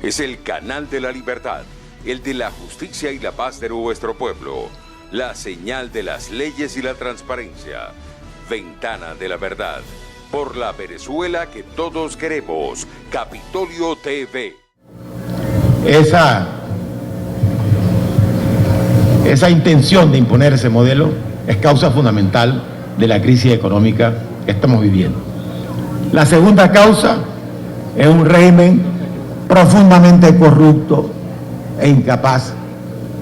Es el canal de la libertad, el de la justicia y la paz de nuestro pueblo. La señal de las leyes y la transparencia. Ventana de la verdad. Por la Venezuela que todos queremos. Capitolio TV. Esa intención de imponer ese modelo es causa fundamental de la crisis económica que estamos viviendo. La segunda causa es un régimen profundamente corrupto e incapaz,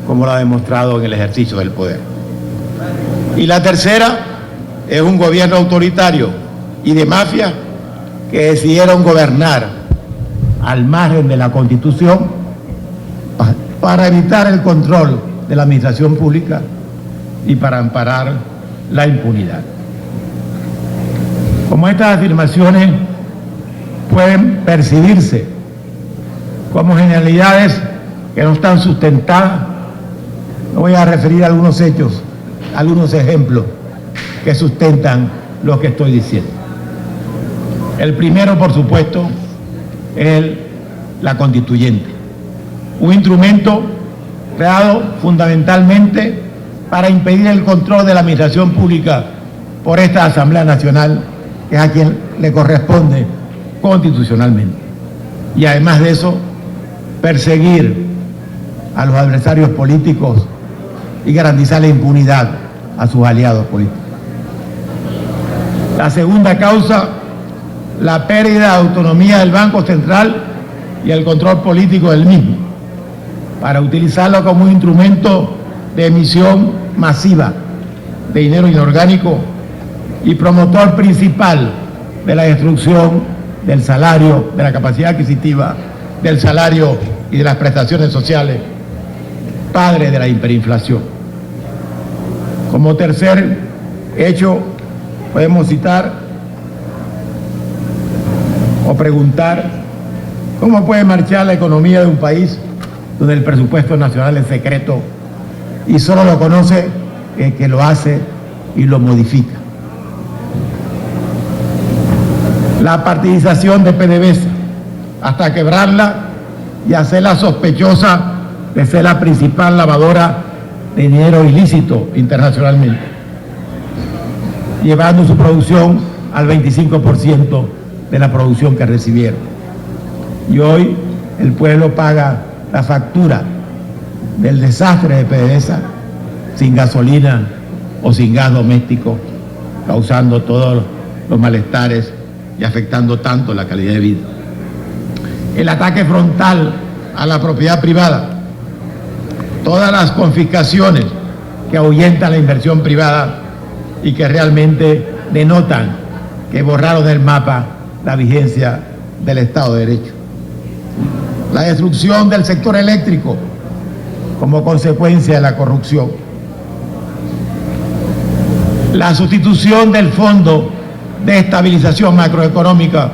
como lo ha demostrado en el ejercicio del poder. Y la tercera es un gobierno autoritario y de mafia que decidieron gobernar al margen de la Constitución para evitar el control de la administración pública y para amparar la impunidad. Como estas afirmaciones pueden percibirse como generalidades que no están sustentadas, me voy a referir a algunos hechos, algunos ejemplos que sustentan lo que estoy diciendo. El primero, por supuesto, es la constituyente, un instrumento creado fundamentalmente para impedir el control de la administración pública por esta Asamblea Nacional, que es a quien le corresponde constitucionalmente. Y además de eso, perseguir a los adversarios políticos y garantizar la impunidad a sus aliados políticos. La segunda causa, la pérdida de autonomía del Banco Central y el control político del mismo, para utilizarlo como un instrumento de emisión masiva de dinero inorgánico y promotor principal de la destrucción del salario, de la capacidad adquisitiva, del salario y de las prestaciones sociales, padre de la hiperinflación. Como tercer hecho, podemos citar o preguntar cómo puede marchar la economía de un país donde el presupuesto nacional es secreto y solo lo conoce el que lo hace y lo modifica. La partidización de PDVSA hasta quebrarla y hacerla sospechosa de ser la principal lavadora de dinero ilícito internacionalmente, llevando su producción al 25% de la producción que recibieron. Y hoy el pueblo paga la factura del desastre de PDVSA sin gasolina o sin gas doméstico, causando todos los malestares y afectando tanto la calidad de vida. El ataque frontal a la propiedad privada, todas las confiscaciones que ahuyentan la inversión privada y que realmente denotan que borraron del mapa la vigencia del Estado de Derecho. La destrucción del sector eléctrico como consecuencia de la corrupción. La sustitución del Fondo de Estabilización Macroeconómica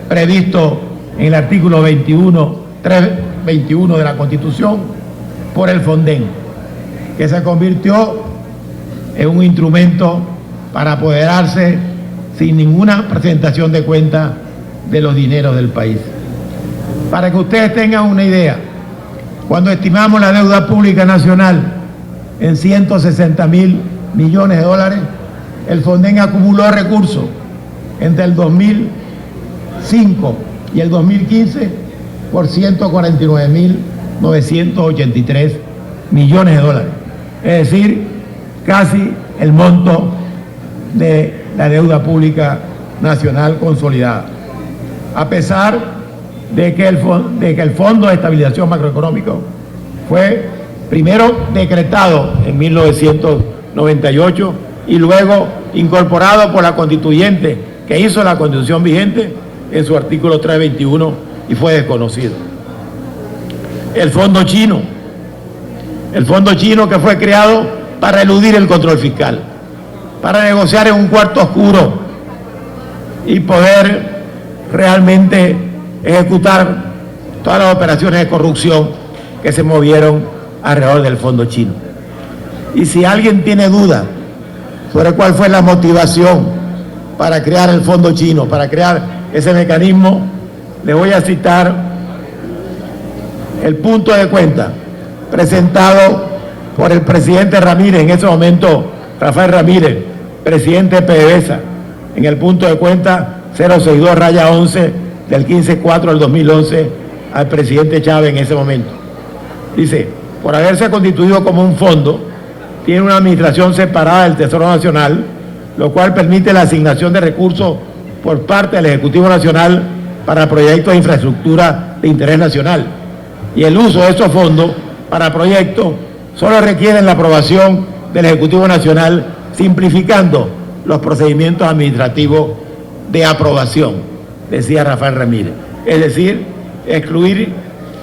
previsto en el artículo 321 de la Constitución por el Fonden, que se convirtió en un instrumento para apoderarse sin ninguna presentación de cuenta de los dineros del país. Para que ustedes tengan una idea, cuando estimamos la deuda pública nacional en 160.000 millones de dólares, el Fonden acumuló recursos entre el 2005 y el 2015 por 149.983 millones de dólares. Es decir, casi el monto de la deuda pública nacional consolidada. A pesar de que el Fondo de Estabilización Macroeconómico fue primero decretado en 1998 y luego incorporado por la Constituyente que hizo la Constitución vigente en su artículo 321 y fue desconocido. El Fondo Chino que fue creado para eludir el control fiscal, para negociar en un cuarto oscuro y poder realmente ejecutar todas las operaciones de corrupción que se movieron alrededor del Fondo Chino. Y si alguien tiene duda sobre cuál fue la motivación para crear el Fondo Chino, para crear ese mecanismo, le voy a citar el punto de cuenta presentado por el presidente Ramírez, en ese momento Rafael Ramírez, presidente de PDVSA, en el punto de cuenta 062-11 del 15-4 del 2011 al presidente Chávez en ese momento. Dice, por haberse constituido como un fondo, tiene una administración separada del Tesoro Nacional, lo cual permite la asignación de recursos por parte del Ejecutivo Nacional para proyectos de infraestructura de interés nacional. Y el uso de estos fondos para proyectos solo requieren la aprobación del Ejecutivo Nacional, simplificando los procedimientos administrativos de aprobación, decía Rafael Ramírez. Es decir, excluir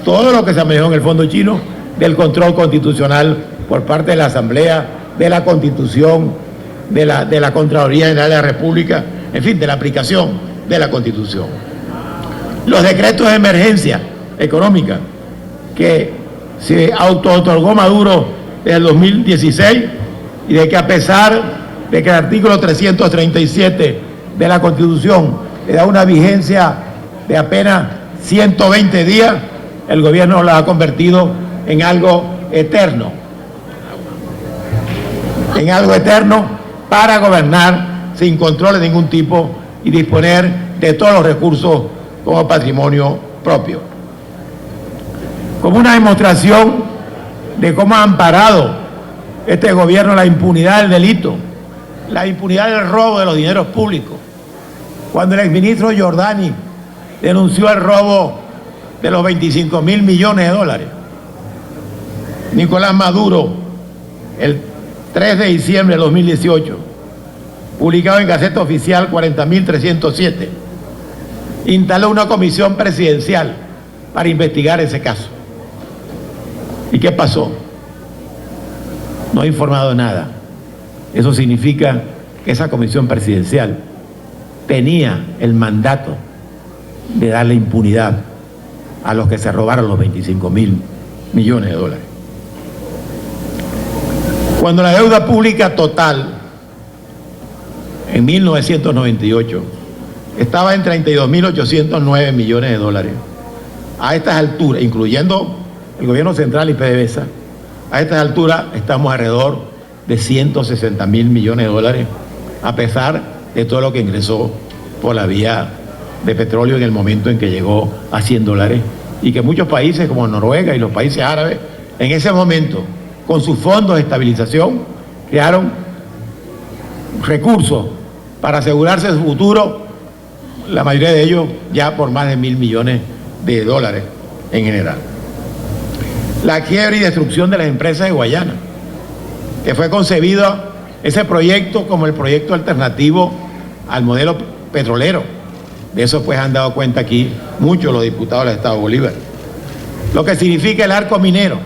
todo lo que se manejó en el Fondo Chino del control constitucional por parte de la Asamblea, de la Constitución, de la Contraloría General de la República, en fin, de la aplicación de la Constitución. Los decretos de emergencia económica que se auto-otorgó Maduro desde el 2016 y de que a pesar de que el artículo 337 de la Constitución le da una vigencia de apenas 120 días, el gobierno lo ha convertido en algo eterno. En algo eterno para gobernar sin control de ningún tipo y disponer de todos los recursos como patrimonio propio. Como una demostración de cómo ha amparado este gobierno la impunidad del delito, la impunidad del robo de los dineros públicos. Cuando el exministro Giordani denunció el robo de los 25.000 millones de dólares, Nicolás Maduro, el 3 de diciembre de 2018, publicado en Gaceta Oficial 40.307, instaló una comisión presidencial para investigar ese caso. ¿Y qué pasó? No ha informado nada. Eso significa que esa comisión presidencial tenía el mandato de darle impunidad a los que se robaron los 25.000 millones de dólares. Cuando la deuda pública total en 1998 estaba en 32.809 millones de dólares, a estas alturas, incluyendo el gobierno central y PDVSA, a estas alturas estamos alrededor de 160.000 millones de dólares, a pesar de todo lo que ingresó por la vía de petróleo en el momento en que llegó a 100 dólares, y que muchos países como Noruega y los países árabes en ese momento, con sus fondos de estabilización, crearon recursos para asegurarse su futuro, la mayoría de ellos ya por más de 1.000 millones de dólares en general. La quiebra y destrucción de las empresas de Guayana, que fue concebido ese proyecto como el proyecto alternativo al modelo petrolero. De eso pues han dado cuenta aquí muchos los diputados del Estado Bolívar. Lo que significa el arco minero,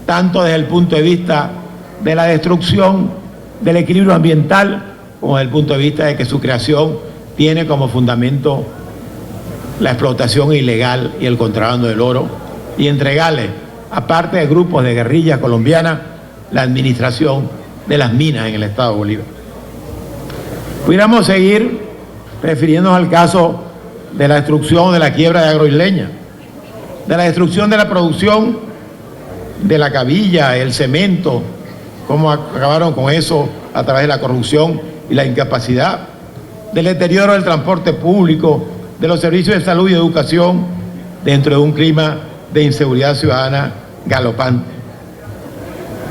tanto desde el punto de vista de la destrucción del equilibrio ambiental, como desde el punto de vista de que su creación tiene como fundamento la explotación ilegal y el contrabando del oro, y entregarle, aparte de grupos de guerrillas colombianas, la administración de las minas en el Estado Bolívar. Pudiéramos seguir refiriéndonos al caso de la destrucción de la quiebra de Agroisleña, de la destrucción de la producción de la cabilla, el cemento, cómo acabaron con eso a través de la corrupción y la incapacidad, del deterioro del transporte público, de los servicios de salud y educación, dentro de un clima de inseguridad ciudadana galopante.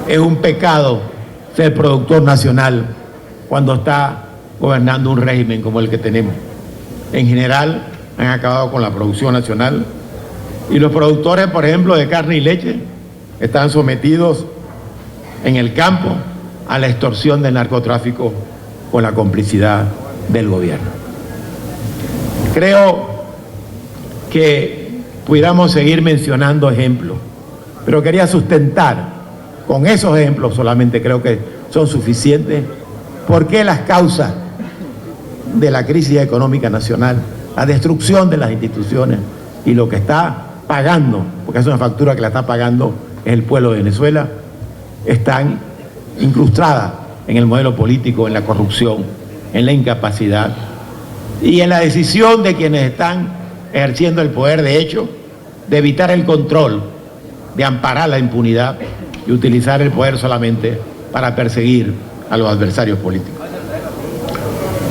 Es un pecado ser productor nacional cuando está gobernando un régimen como el que tenemos. En general, han acabado con la producción nacional, y los productores, por ejemplo, de carne y leche, están sometidos en el campo a la extorsión del narcotráfico con la complicidad del gobierno. Creo que pudiéramos seguir mencionando ejemplos, pero quería sustentar con esos ejemplos, solamente creo que son suficientes, por qué las causas de la crisis económica nacional, la destrucción de las instituciones y lo que está pagando, porque es una factura que la está pagando el pueblo de Venezuela, están incrustadas en el modelo político, en la corrupción, en la incapacidad y en la decisión de quienes están ejerciendo el poder de hecho de evitar el control de amparar la impunidad y utilizar el poder solamente para perseguir a los adversarios políticos.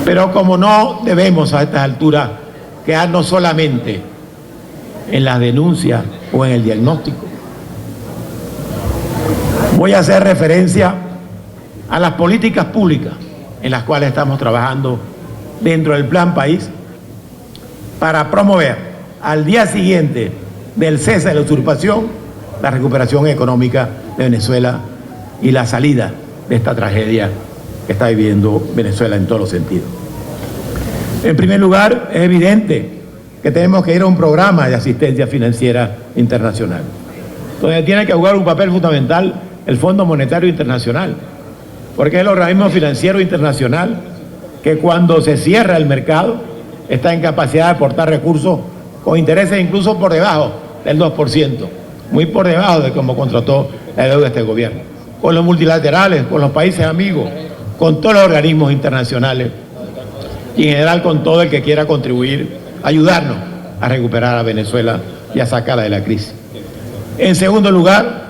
Pero como no debemos a estas alturas quedarnos solamente en las denuncias o en el diagnóstico, voy a hacer referencia a las políticas públicas en las cuales estamos trabajando dentro del Plan País para promover al día siguiente del cese de la usurpación la recuperación económica de Venezuela y la salida de esta tragedia que está viviendo Venezuela en todos los sentidos. En primer lugar, es evidente que tenemos que ir a un programa de asistencia financiera internacional, donde tiene que jugar un papel fundamental el Fondo Monetario Internacional, porque es el organismo financiero internacional que cuando se cierra el mercado está en capacidad de aportar recursos con intereses incluso por debajo del 2%, muy por debajo de cómo contrató la deuda de este gobierno, con los multilaterales, con los países amigos, con todos los organismos internacionales y en general con todo el que quiera contribuir, ayudarnos a recuperar a Venezuela y a sacarla de la crisis. En segundo lugar,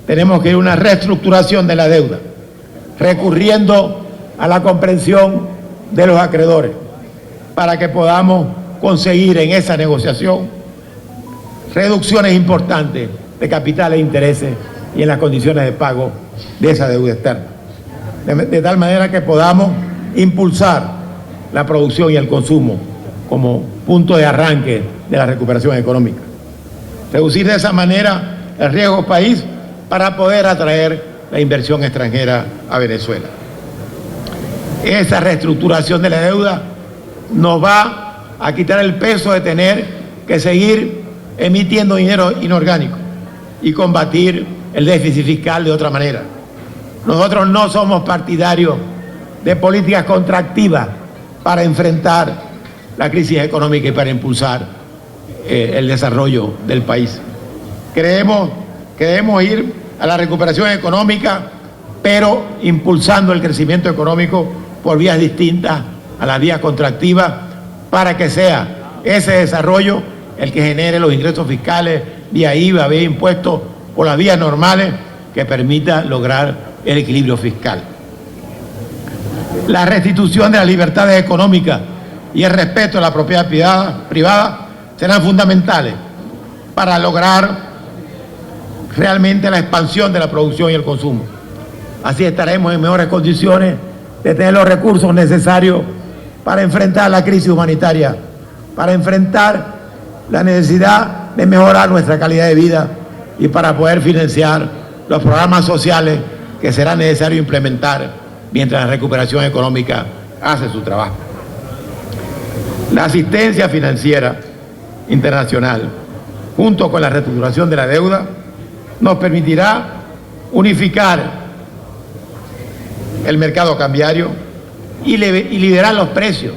tenemos que ir a una reestructuración de la deuda, recurriendo a la comprensión de los acreedores, para que podamos conseguir en esa negociación reducciones importantes de capital e intereses y en las condiciones de pago de esa deuda externa. De tal manera que podamos impulsar la producción y el consumo como punto de arranque de la recuperación económica. Reducir de esa manera el riesgo país para poder atraer la inversión extranjera a Venezuela. Esa reestructuración de la deuda nos va a quitar el peso de tener que seguir emitiendo dinero inorgánico y combatir el déficit fiscal de otra manera. Nosotros no somos partidarios de políticas contractivas para enfrentar la crisis económica y para impulsar el desarrollo del país. Creemos que debemos ir a la recuperación económica, pero impulsando el crecimiento económico por vías distintas a las vías contractivas, para que sea ese desarrollo el que genere los ingresos fiscales vía IVA, vía impuestos, por las vías normales que permita lograr el equilibrio fiscal. La restitución de las libertades económicas y el respeto a la propiedad privada serán fundamentales para lograr realmente la expansión de la producción y el consumo. Así estaremos en mejores condiciones de tener los recursos necesarios para enfrentar la crisis humanitaria, para enfrentar la necesidad de mejorar nuestra calidad de vida y para poder financiar los programas sociales que será necesario implementar mientras la recuperación económica hace su trabajo. La asistencia financiera internacional, junto con la reestructuración de la deuda, nos permitirá unificar el mercado cambiario y liberar los precios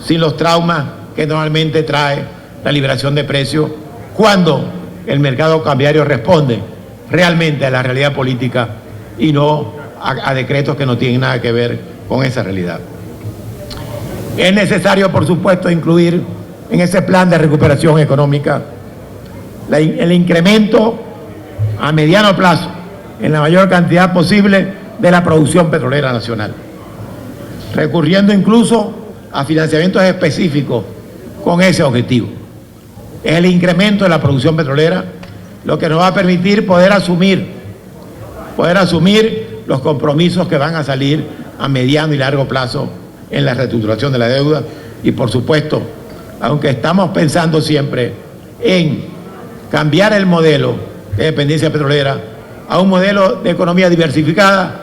sin los traumas que normalmente trae la liberación de precios cuando el mercado cambiario responde realmente a la realidad política y no a decretos que no tienen nada que ver con esa realidad. Es necesario, por supuesto, incluir en ese plan de recuperación económica el incremento a mediano plazo, en la mayor cantidad posible, de la producción petrolera nacional, recurriendo incluso a financiamientos específicos con ese objetivo. Es el incremento de la producción petrolera lo que nos va a permitir poder asumir los compromisos que van a salir a mediano y largo plazo en la reestructuración de la deuda y, por supuesto, aunque estamos pensando siempre en cambiar el modelo de dependencia petrolera a un modelo de economía diversificada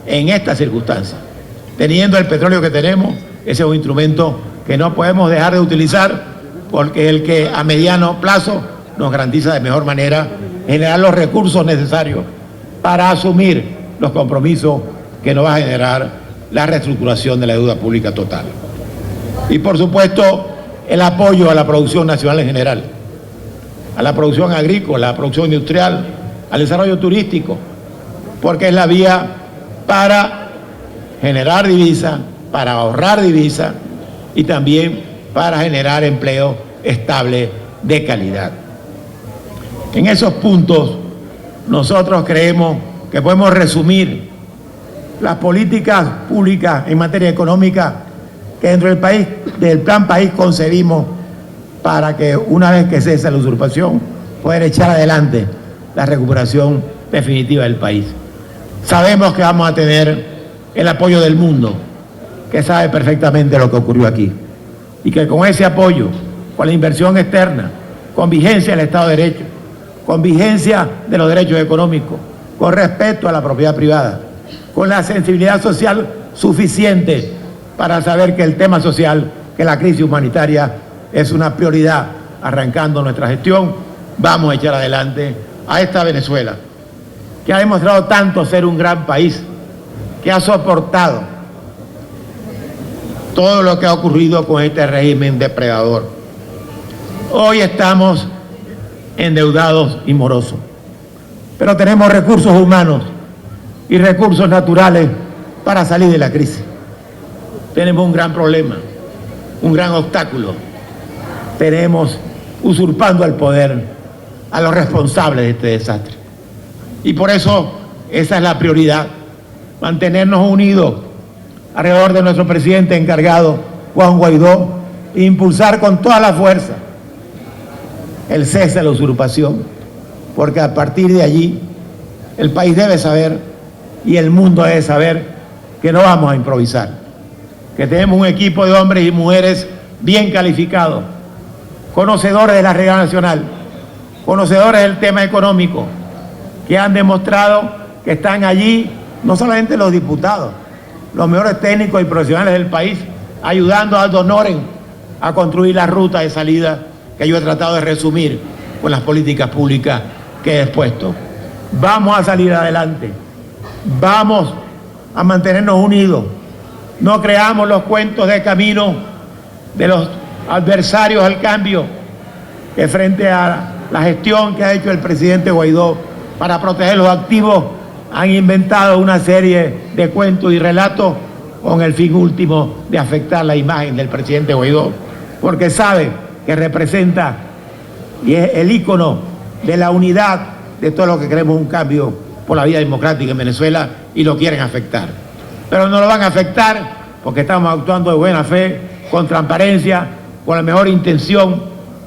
en estas circunstancias. Teniendo el petróleo que tenemos, ese es un instrumento que no podemos dejar de utilizar porque es el que a mediano plazo nos garantiza de mejor manera generar los recursos necesarios para asumir los compromisos que nos va a generar la reestructuración de la deuda pública total. Y por supuesto, el apoyo a la producción nacional en general, a la producción agrícola, a la producción industrial, al desarrollo turístico, porque es la vía para generar divisas, para ahorrar divisas y también para generar empleo estable de calidad. En esos puntos nosotros creemos que podemos resumir las políticas públicas en materia económica que dentro del país, del Plan País, concebimos para que una vez que cese la usurpación, poder echar adelante la recuperación definitiva del país. Sabemos que vamos a tener el apoyo del mundo, que sabe perfectamente lo que ocurrió aquí, y que con ese apoyo, con la inversión externa, con vigencia del Estado de Derecho, con vigencia de los derechos económicos, con respeto a la propiedad privada, con la sensibilidad social suficiente para saber que el tema social, que la crisis humanitaria es una prioridad, arrancando nuestra gestión, vamos a echar adelante a esta Venezuela, que ha demostrado tanto ser un gran país, que ha soportado todo lo que ha ocurrido con este régimen depredador. Hoy estamos endeudados y morosos, pero tenemos recursos humanos y recursos naturales para salir de la crisis. Tenemos un gran problema, un gran obstáculo. Tenemos usurpando el poder a los responsables de este desastre. Y por eso esa es la prioridad, mantenernos unidos alrededor de nuestro presidente encargado, Juan Guaidó, e impulsar con toda la fuerza el cese de la usurpación, porque a partir de allí el país debe saber y el mundo debe saber que no vamos a improvisar, que tenemos un equipo de hombres y mujeres bien calificados, conocedores de la realidad nacional, conocedores del tema económico, que han demostrado que están allí, no solamente los diputados, los mejores técnicos y profesionales del país, ayudando a Aldo Noren a construir la ruta de salida que yo he tratado de resumir con las políticas públicas que he expuesto. Vamos a salir adelante, vamos a mantenernos unidos, no creamos los cuentos de camino de los adversarios al cambio, que frente a la gestión que ha hecho el presidente Guaidó para proteger los activos, han inventado una serie de cuentos y relatos con el fin último de afectar la imagen del presidente Guaidó, porque sabe que representa y es el ícono de la unidad de todo lo que queremos un cambio por la vía democrática en Venezuela, y lo quieren afectar. Pero no lo van a afectar porque estamos actuando de buena fe, con transparencia, con la mejor intención,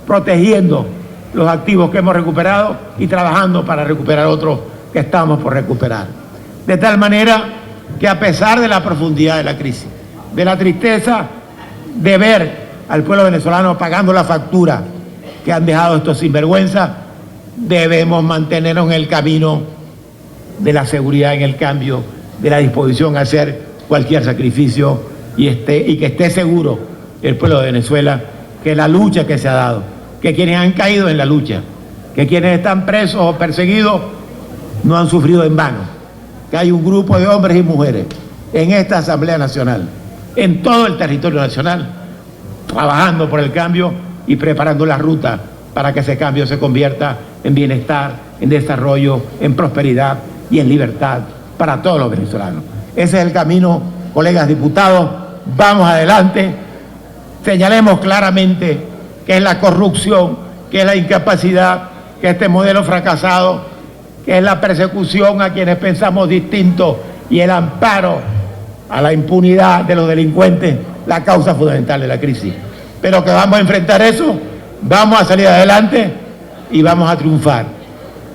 protegiendo los activos que hemos recuperado y trabajando para recuperar otros que estamos por recuperar. De tal manera que, a pesar de la profundidad de la crisis, de la tristeza de ver al pueblo venezolano pagando la factura que han dejado estos sinvergüenzas, debemos mantenernos en el camino de la seguridad, en el cambio, de la disposición a hacer cualquier sacrificio, y que esté seguro el pueblo de Venezuela que la lucha que se ha dado, que quienes han caído en la lucha, que quienes están presos o perseguidos no han sufrido en vano, que hay un grupo de hombres y mujeres en esta Asamblea Nacional, en todo el territorio nacional, trabajando por el cambio y preparando la ruta para que ese cambio se convierta en bienestar, en desarrollo, en prosperidad y en libertad para todos los venezolanos. Ese es el camino, colegas diputados. Vamos adelante, señalemos claramente que es la corrupción, que es la incapacidad, que este modelo fracasado, que es la persecución a quienes pensamos distinto y el amparo a la impunidad de los delincuentes, la causa fundamental de la crisis. Pero que vamos a enfrentar eso, vamos a salir adelante y vamos a triunfar.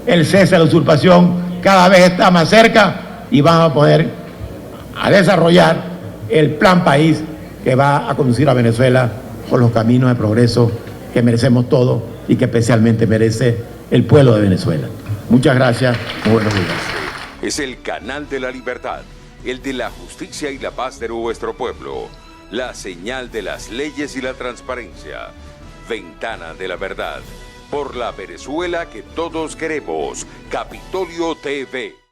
El cese de la usurpación cada vez está más cerca y vamos a poder desarrollar el Plan País que va a conducir a Venezuela por los caminos de progreso que merecemos todos y que especialmente merece el pueblo de Venezuela. Muchas gracias, muy buenos días. Es el canal de la libertad, el de la justicia y la paz de nuestro pueblo, la señal de las leyes y la transparencia, Ventana de la Verdad, por la Venezuela que todos queremos, Capitolio TV.